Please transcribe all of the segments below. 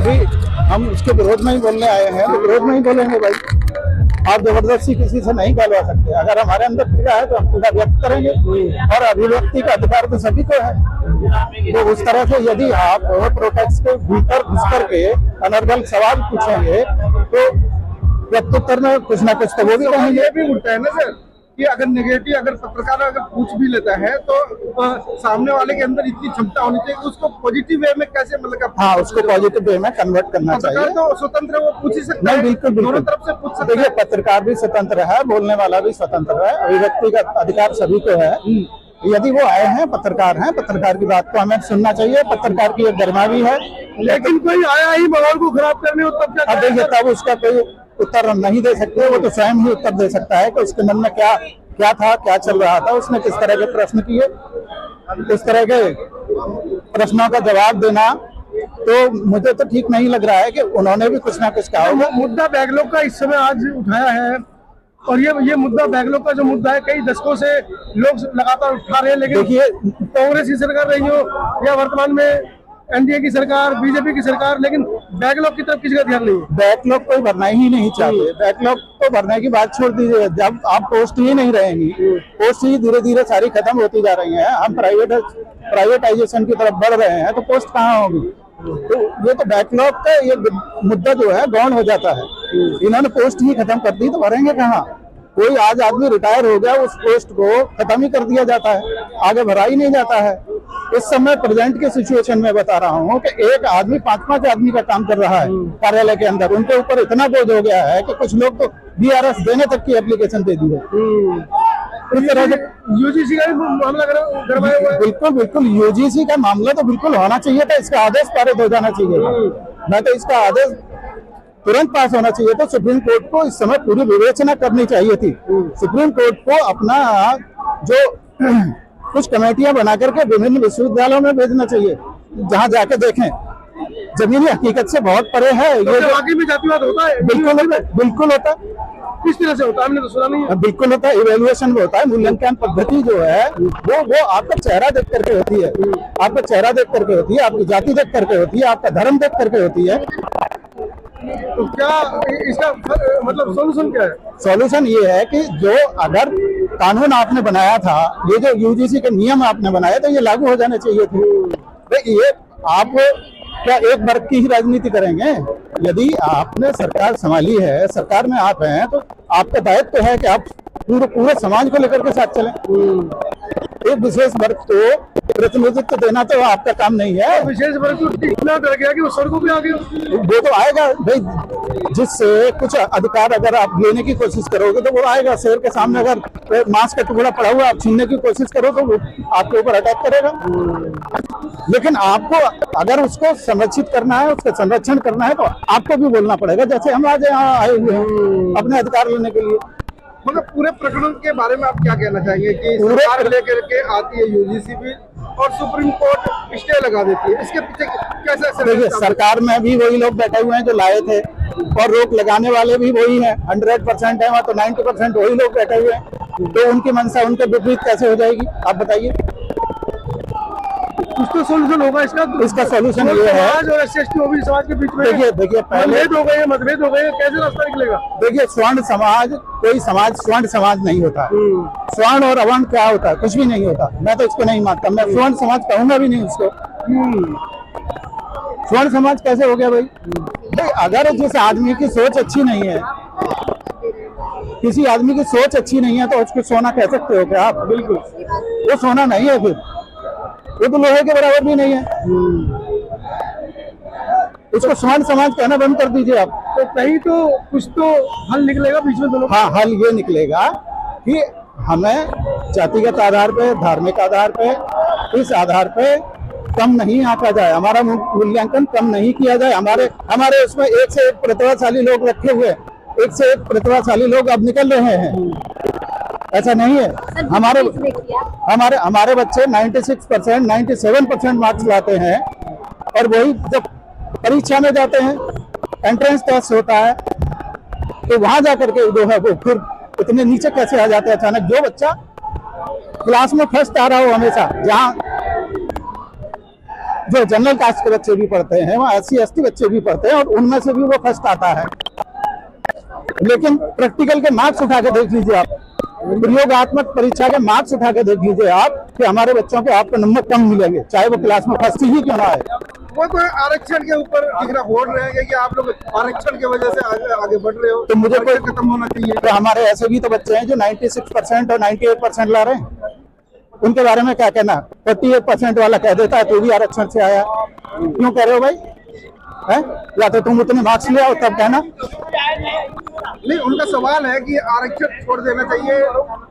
अभी हम उसके विरोध में ही बोलने आए हैं, तो विरोध में ही बोलेंगे भाई। आप जबरदस्ती किसी से नहीं कहलवा सकते। अगर हमारे अंदर पीड़ा है तो हम पीड़ा व्यक्त करेंगे, और अभिव्यक्ति का अधिकार तो सभी को है। तो उस तरह से यदि आप प्रोटेस्ट के भीतर घुस करके अनर्गल सवाल पूछेंगे तो प्रत्युत्तर में कुछ ना कुछ तो वो भी कहेंगे। ये भी उठता है ना सर कि अगर नेगेटिव अगर पत्रकार अगर पूछ भी लेता है तो सामने वाले के अंदर इतनी क्षमता होनी चाहिए कि उसको पॉजिटिव वे में कैसे मतलब हाँ, उसको पॉजिटिव वे में कन्वर्ट करना चाहिए। तो स्वतंत्र वो पूछ ही सकता है, बिल्कुल दोनों तरफ से पूछ सकता है। देखिए, पत्रकार भी स्वतंत्र है, बोलने वाला भी स्वतंत्र है, अभिव्यक्ति का अधिकार सभी को है। यदि वो आए हैं, पत्रकार हैं, पत्रकार की बात को हमें सुनना चाहिए। पत्रकार की एक गरिमा भी है। लेकिन कोई आया ही माहौल को खराब करने, तब क्या देखिए, तब उसका कोई उत्तर हम नहीं दे सकते। वो तो स्वयं ही उत्तर दे सकता है कि उसके मन में क्या था, क्या चल रहा था, उसने किस तरह के प्रश्न किए। इस तरह के प्रश्नों का जवाब देना तो मुझे तो ठीक नहीं लग रहा है कि उन्होंने भी कुछ ना कुछ कहा होगा। मुद्दा बैकलॉग का इस समय आज उठाया है, और ये मुद्दा बैकलॉग का जो मुद्दा है कई दशकों से लोग लगातार उठा रहे हैं। लेकिन देखिए, कांग्रेस की सरकार रही हो या वर्तमान में एनडीए की सरकार, बीजेपी की सरकार, लेकिन बैकलॉग की तरफ किसी का ध्यान नहीं है। बैकलॉग कोई भरना ही नहीं चाहते। बैकलॉग तो भरने की बात छोड़ दीजिए, जब आप पोस्ट ही नहीं रहेंगी, पोस्ट ही धीरे धीरे सारी खत्म होती जा रही हैं, हम प्राइवेटाइजेशन की तरफ बढ़ रहे हैं, तो पोस्ट कहाँ होगी। तो ये तो बैकलॉग का ये मुद्दा जो है गौण हो जाता है। इन्होंने पोस्ट ही खत्म कर दी तो भरेंगे कहाँ। कोई आज आदमी रिटायर हो गया, उस पोस्ट को खत्म ही कर दिया जाता है, आगे भरा ही नहीं जाता है। इस समय प्रेजेंट के सिचुएशन में बता रहा हूँ कि एक आदमी 5-5 आदमी का काम कर रहा है कार्यालय के अंदर। उनके ऊपर इतना बोझ हो गया है कि कुछ लोग तो बीआरएस देने तक की एप्लीकेशन दे दी है। इस तरह से यूजीसी का भी मामला करवाया हुआ है। बिल्कुल यूजीसी का मामला तो बिल्कुल होना चाहिए था। इसका आदेश पारित हो जाना चाहिए था, नहीं तो इसका आदेश तुरंत पास होना चाहिए था। सुप्रीम कोर्ट को इस समय पूरी विवेचना करनी चाहिए थी। सुप्रीम कोर्ट को अपना जो कुछ कमेटियां बना करके विभिन्न विश्वविद्यालयों में भेजना चाहिए, जहां जाके देखें। जमीनी हकीकत से बहुत परे है ये। वाकई में जातिवाद होता है? बिल्कुल होता है। किस तरह से होता है, हमने तो सुना नहीं है। बिल्कुल होता है। इवेल्युएशन में होता है। मूल्यांकन पद्धति जो है वो आपका चेहरा देख करके होती है, आपका चेहरा देख करके होती है, आपकी जाति देख करके होती है, आपका धर्म देख करके होती है। तो क्या इसका मतलब सॉल्यूशन क्या है? सॉल्यूशन ये है कि जो अगर कानून आपने बनाया था, ये जो यूजीसी के नियम आपने बनाए थे, ये लागू हो जाने चाहिए थे। ये आप क्या एक वर्ग की ही राजनीति करेंगे? यदि आपने सरकार संभाली है, सरकार में आप हैं, तो आपका दायित्व है कि आप पूरे समाज को लेकर के साथ चलें। एक विशेष वर्ग को प्रतिनिधित्व देना तो आपका काम नहीं है। विशेष वर्ग तो इतना डर गया कि वो सड़कों पे आ गया। वो तो आएगा भाई, जिससे कुछ अधिकार अगर आप लेने की कोशिश करोगे तो वो आएगा। शेर के सामने अगर मांस का टुकड़ा पड़ा हुआ आप छीनने की कोशिश करो तो वो आपके ऊपर अटैक करेगा। लेकिन आपको अगर उसको संरक्षित करना है, उसका संरक्षण करना है, तो आपको भी बोलना पड़ेगा। जैसे हम आज यहाँ आए हुए हैं अपने अधिकार लेने के लिए। मतलब पूरे प्रकरण के बारे में आप क्या कहना चाहेंगे कि सरकार लेकर के आती है यूजीसी भी और सुप्रीम कोर्ट स्टे लगा देती है, इसके पीछे कैसे? देखिए, सरकार में भी वही लोग बैठे हुए हैं जो लाए थे, और रोक लगाने वाले भी वही हैं। 100% है वहाँ, तो 90% वही लोग बैठे हुए हैं। तो उनकी मंशा उनके विपरीत कैसे हो जाएगी, आप बताइए। उसका सोल्यूशन होगा इसका सोल्यूशन ये है, समाज और एससी ओबीसी समाज के बीच में देखिए पहले मतभेद हो गए, कैसे रास्ता निकलेगा? देखिए, स्वर्ण समाज, कोई समाज स्वर्ण समाज नहीं होता। स्वर्ण और अवर्ण क्या होता है? कुछ भी नहीं होता। मैं तो इसको नहीं मानता। मैं स्वर्ण समाज कहूंगा भी नहीं उसको। स्वर्ण समाज कैसे हो गया भाई? अगर जिस आदमी की सोच अच्छी नहीं है, किसी आदमी की सोच अच्छी नहीं है, तो उसको सोना कह सकते हो क्या आप? बिल्कुल, वो सोना नहीं है, फिर वो तो लोहे के बराबर भी नहीं है। उसको स्वर्ण समाज कहना बंद कर दीजिए आप। तो कहीं तो कुछ तो हल निकलेगा बीच में दोनों। हाँ, हल ये निकलेगा कि हमें जातिगत आधार पे, धार्मिक आधार पे, इस आधार पे कम नहीं आंका जाए, हमारा मूल्यांकन कम नहीं किया जाए। हमारे उसमें एक से एक प्रतिभाशाली लोग रखे हुए, एक से एक प्रतिभाशाली लोग अब निकल रहे हैं। ऐसा नहीं है। हमारे बच्चे 96%, 97% मार्क्स लाते हैं, और वही जब परीक्षा में जाते हैं, एंट्रेंस टेस्ट होता है, तो वहां जाकर के जो है वो फिर इतने नीचे कैसे आ जाते हैं अचानक। जो बच्चा क्लास में फर्स्ट आ रहा हो हमेशा, जो जनरल कास्ट के बच्चे भी पढ़ते हैं, वहाँ SC/ST बच्चे भी पढ़ते हैं, और उनमें से भी वो फर्स्ट आता है। लेकिन प्रैक्टिकल के मार्क्स उठा के देख लीजिए आप, प्रयोगात्मक परीक्षा के मार्क्स उठा के देख लीजिए आप कि हमारे बच्चों के आपको नंबर कम मिलेंगे, चाहे वो क्लास में फर्स्ट ही क्यों ना आए। वो तो आरक्षण के ऊपर दिखना बोल रहे हैं कि आप लोग आरक्षण की वजह से आगे बढ़ रहे हो, तो मुझे कोई खत्म होना चाहिए। तो हमारे ऐसे भी तो बच्चे हैं जो 96% और 98% ला रहे हैं, उनके बारे में क्या कहना। 48% वाला कह देता है तो भी आरक्षण से आया, क्यों कह रहे हो भाई? है या तो तुम उतने मार्क्स ले आओ तब कहना। नहीं, उनका सवाल है कि आरक्षण छोड़ देना चाहिए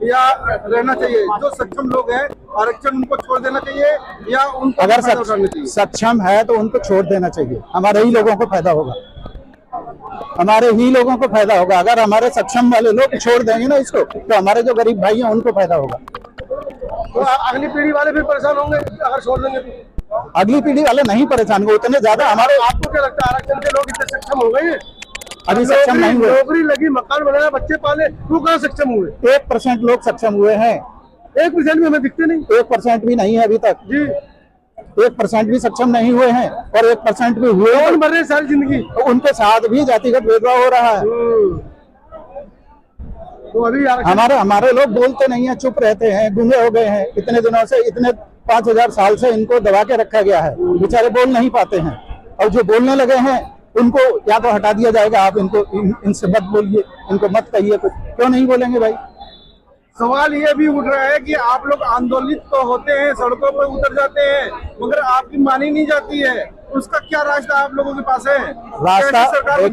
या रहना चाहिए। जो सक्षम लोग हैं आरक्षण उनको छोड़ देना चाहिए या उनको अगर फायदा उठाना चाहिए? सक्षम है तो उनको छोड़ देना चाहिए, हमारे ही लोगों को फायदा होगा, हमारे ही लोगों को फायदा होगा। अगर हमारे सक्षम वाले लोग छोड़ देंगे ना इसको, तो हमारे जो गरीब भाई हैं उनको फायदा होगा। तो अगली पीढ़ी वाले भी परेशान होंगे अगर छोड़ देंगे तो? अगली पीढ़ी वाले नहीं परेशान होंगे उतने ज्यादा हमारे। आपको क्या लगता है आरक्षण के लोग इतने सक्षम हो गए? अभी सक्षम नहीं हुए। नौकरी लगी, मकान बनाया, बच्चे पाले, वो कहाँ सक्षम हुए? 1% लोग सक्षम हुए हैं। 1% भी हमें दिखते नहीं। 1% भी नहीं है अभी तक जी, 1% भी सक्षम नहीं हुए हैं, और 1% भी हुए कौन मर रहे सारी जिंदगी? तो उनके साथ भी जातिगत भेदभाव हो रहा है। तो अभी हमारे लोग बोलते नहीं है, चुप रहते हैं, गूंगे हो गए हैं इतने दिनों से, इतने 5000 साल से इनको दबा के रखा गया है, बेचारे बोल नहीं पाते हैं। और जो बोलने लगे हैं उनको या तो हटा दिया जाएगा, आप इनको इनसे मत बोलिए, इनको मत कहिए कुछ, क्यों नहीं बोलेंगे भाई? सवाल ये भी उठ रहा है कि आप लोग आंदोलित तो होते हैं, सड़कों पर उतर जाते हैं, मगर आपकी मानी नहीं जाती है। उसका क्या रास्ता आप लोगों के पास है? रास्ता सरकार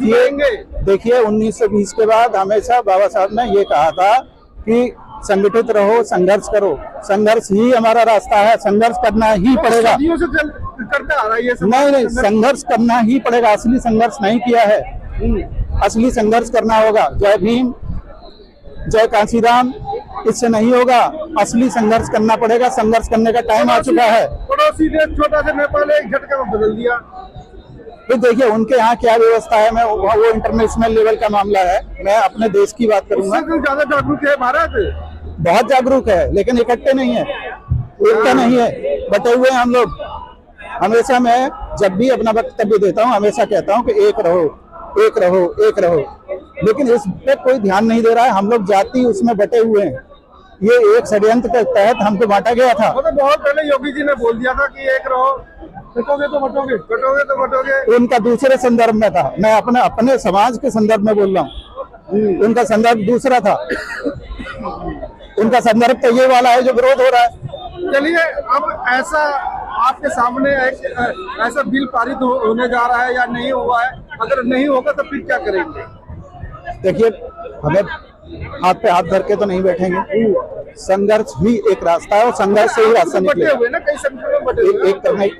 देखिए 1920 के बाद हमेशा बाबा साहब ने ये कहा था कि संगठित रहो, संघर्ष करो, संघर्ष ही हमारा रास्ता है, संघर्ष करना ही पड़ेगा। सदियों से करता आ रहा है ये सब। नहीं, संघर्ष करना ही पड़ेगा। असली संघर्ष नहीं किया है, असली संघर्ष करना होगा। जय भीम, जय कांशीराम, इससे नहीं होगा, असली संघर्ष करना पड़ेगा। संघर्ष करने का टाइम आ चुका है। पड़ोसी देश छोटा सा नेपाल एक झटके में बदल दिया। तो देखिए उनके यहाँ क्या व्यवस्था है, मैं वो इंटरनेशनल लेवल का मामला है, मैं अपने देश की बात करूंगा। ज्यादा जागरूक है भारत, बहुत जागरूक है, लेकिन इकट्ठे नहीं है, एकता नहीं है, बटे हुए हम लोग। हमेशा मैं जब भी अपना वक्तव्य देता हूँ हमेशा कहता हूँ कि एक रहो, एक रहो, एक रहो, लेकिन इस पे कोई ध्यान नहीं दे रहा है। हम लोग जाति उसमें बटे हुए हैं, ये एक षड्यंत्र के तहत हमको बांटा गया था। तो बहुत पहले योगी जी ने बोल दिया था कि एक रहो, बटोगे तो बटोगे, बटोगे तो बटोगे। उनका दूसरे संदर्भ में था, मैं अपने समाज के संदर्भ में बोल रहा हूँ, उनका संदर्भ दूसरा था। उनका संदर्भ तो ये वाला है जो विरोध हो रहा है। चलिए, अब ऐसा आपके सामने ऐसा बिल पारित होने जा रहा है या नहीं हुआ है? अगर नहीं होगा तो फिर क्या करेंगे? देखिए, हमें हाथ पे हाथ धर के तो नहीं बैठेंगे, संघर्ष ही एक रास्ता है और संघर्ष से ही रास्ता निकलेगा। हुए ना, कई संगठनों में बटे हुए।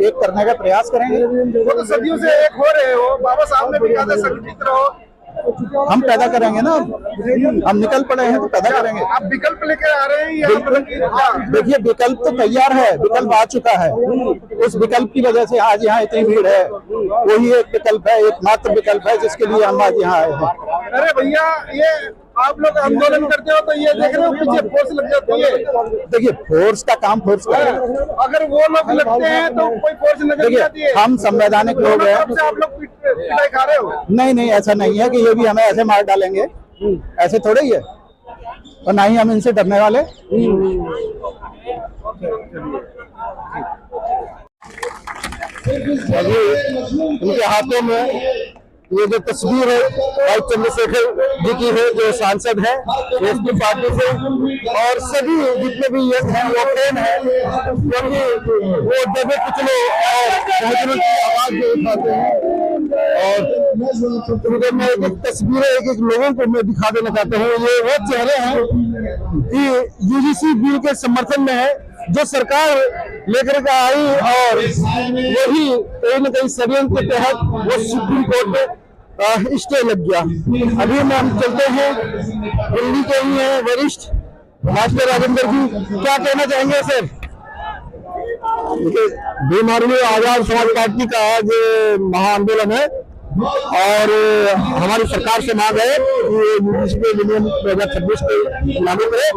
एक करने का प्रयास करेंगे। वो तो सदियों से एक हो रहे हो, बाबा साहब ने भी कहा था संगठित रहो। हम पैदा करेंगे ना, हम निकल पड़े हैं तो पैदा करेंगे। आप विकल्प लेकर आ रहे हैं या? देखिए विकल्प तो तैयार है, विकल्प आ चुका है, उस विकल्प की वजह से आज यहाँ इतनी भीड़ है। वही एक विकल्प है, एकमात्र विकल्प है जिसके लिए हम आज यहाँ आए हैं। अरे भैया, ये आप लोग आंदोलन करते हो तो ये देख रहे हो पीछे फोर्स लग जाती है। देखिए फोर्स का काम फोर्स का है, अगर वो लोग लगते हैं तो कोई फोर्स नजर नहीं आती है। हम संवैधानिक लोग हैं। आप लोग पिटाई खा रहे हो? नहीं, ऐसा नहीं है कि ये भी हमें ऐसे मार डालेंगे, ऐसे थोड़े ही है, और ना ही हम इनसे डरने वाले। उनके हाथों में ये जो तस्वीर है भाई चंद्रशेखर जी की है, जो सांसद है एसपी पार्टी से, और सभी जितने भी यंग हैं वो फैन है, क्योंकि वो दबे कुचले और बहुजनों की आवाज जो उठाते हैं। और मैं एक तस्वीरें एक लोगों को मैं दिखा देना चाहता हूँ। ये वो चेहरे हैं कि यूजीसी बिल के समर्थन में है, जो सरकार लेकर के आई, और वही कहीं न कहीं षड्यंत्र के तहत वो सुप्रीम कोर्ट में स्टे लग गया। अभी में हम चलते हैं, दिल्ली के ही हैं वरिष्ठ मास्टर राजेंद्र जी, क्या कहना चाहेंगे सर? देखिए, भीम आर्मी आजाद समाज पार्टी का आज महाआंदोलन है, और हमारी सरकार से मांग है कि यूजीसी विनियम 2026 को लागू करे,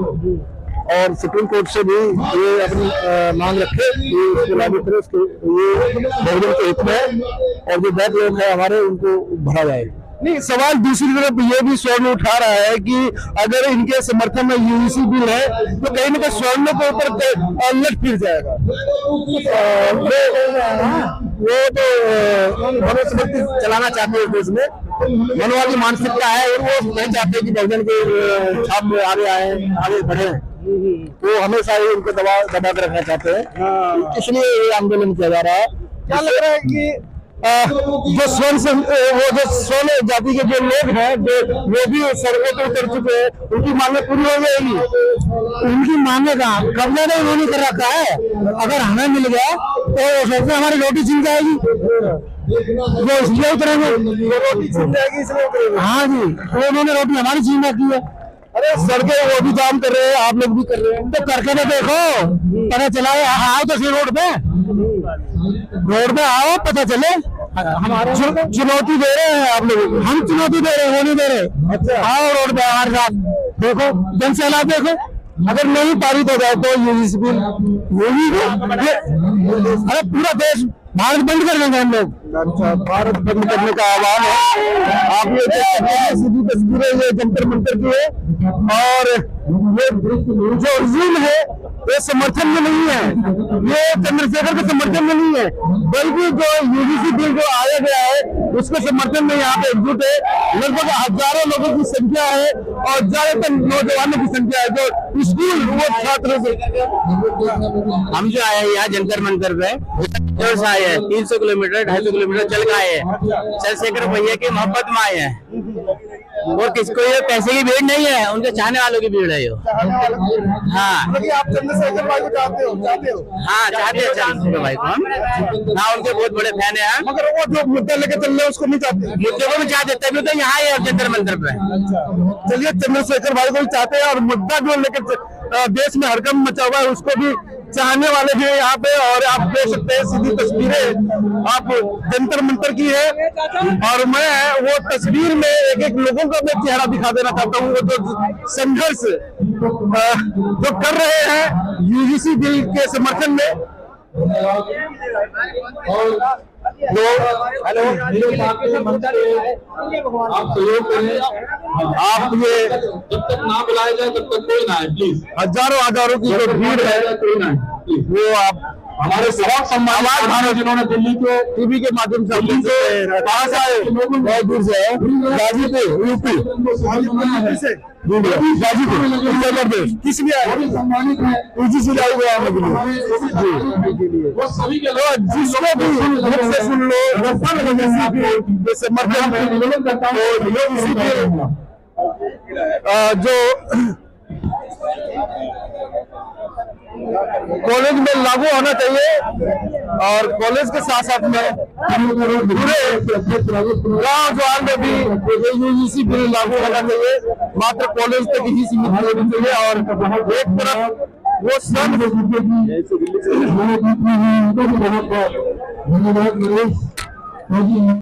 और सुप्रीम कोर्ट से भी ये अपनी मांग रखे कि इसको लागू करे, ये बहुजन के हित में है और जो बैकलॉग है हमारे उनको भरा जाए। नहीं, सवाल दूसरी तरफ ये भी स्वर्ण उठा रहा है कि अगर इनके समर्थन में यूजीसी बिल है तो कहीं ना कहीं स्वर्ण के ऊपर लट फिर जाएगा। वो तो मनोस्मृति चलाना चाहते हैं देश में, मनोवादी मानसिकता है और वो नहीं चाहते कि बहुजन के छाप में आगे आए, आगे बढ़े। वो हमेशा ही उनको दबा कर रखना चाहते हैं, इसलिए ये आंदोलन किया जा रहा है। क्या लग रहा है कि जो स्वर्ण जाति के जो लोग हैं वो भी सड़कों पर उतर चुके हैं, उनकी मांगे पूरी हो जाएगी। उनकी मांगे का कब्जा नहीं उन्होंने कर रखा है, अगर हमें मिल गया तो सोचते हमारी रोटी छिन जाएगी, वो इसलिए उतरेंगे, रोटी छिन जाएगी इसलिए उतरेंगे। हाँ जी, तो उन्होंने रोटी हमारी छीन रखी है। अरे सड़कें वो भी जाम कर रहे हैं, आप लोग भी कर रहे हैं, तो करके तो देखो, पता चला है। आओ तो सही रोड पे आओ, पता चले। हमारे चुनौती दे रहे हैं आप लोग, हम चुनौती दे रहे हैं, वो नहीं दे रहे। अच्छा, आओ रोड पे हमारे साथ, देखो जन सैलाब देखो, अगर नहीं पारित हो जाए तो यूजीसी बिल अरे पूरा देश भारत बंद कर देंगे हम लोग। अच्छा, भारत बंद करने का आह्वान है। आप ये देख सकते हैं, सीधी तस्वीरें ये जंतर मंतर की है और ये जो रिज्यूम है ये समर्थन में नहीं है, ये चंद्रशेखर के समर्थन में नहीं है, बल्कि जो यूजीसी बिल जो आया गया है उसके समर्थन में यहाँ पे एकजुट है। लगभग हजारों लोगों की संख्या है और ज्यादातर नौजवानों की संख्या है जो स्कूल वो छात्रों से। हम जो आए यहाँ जंतर मंतर पे से आए हैं, 300 किलोमीटर 250 किलोमीटर चल कर आए हैं, चंद्रशेखर भैया की मोहब्बत में आए हैं और किसको ये पैसे की भीड़ नहीं है, उनके चाहने वालों की भीड़ है। हाँ, आप चंद्रशेखर भाई को चाहते हो? हाँ, चाहते हैं चंद्रशेखर भाई को हम। हाँ, उनके बहुत बड़े फैन है हम। मगर वो जो मुद्दा लेके चल रहे हैं उसको नहीं चाहते? मुद्दे को भी चाह देते हैं, तो यहाँ है जंतर मंतर पे। चलिए, चंद्रशेखर भाई को भी चाहते हैं और मुद्दा जो लेकर देश में हड़कंप मचा हुआ है उसको भी चाहने वाले भी यहाँ पे। और आप देख सकते हैं सीधी तस्वीरें आप जंतर मंतर की है और मैं वो तस्वीर में एक एक लोगों का मैं चेहरा दिखा देना चाहता हूँ, वो जो संघर्ष जो कर रहे हैं यूजीसी बिल के समर्थन में। तो हेलो, आप सहयोग करें, आप ये जब तक ना बुलाया जाए तब तक कोई ना है प्लीज। हजारों की जो भीड़ है वो आप हमारे बहुत सम्मान जिन्होंने दिल्ली के टीवी के माध्यम से कहाँ से आए, बहुत दूर से है, गाजीपुर यूपी से, गाजीपुर उत्तर प्रदेश, किस लिए आए? यूजीसी लागू कराने के लिए। जिसको भी से सुन लो जो कॉलेज में लागू होना चाहिए और कॉलेज के साथ साथ में पूरे गाँव जवान में भी यूजीसी बिल लागू होना चाहिए, मात्र कॉलेज तक ही सीमित होनी चाहिए। और एक तरफ वो सब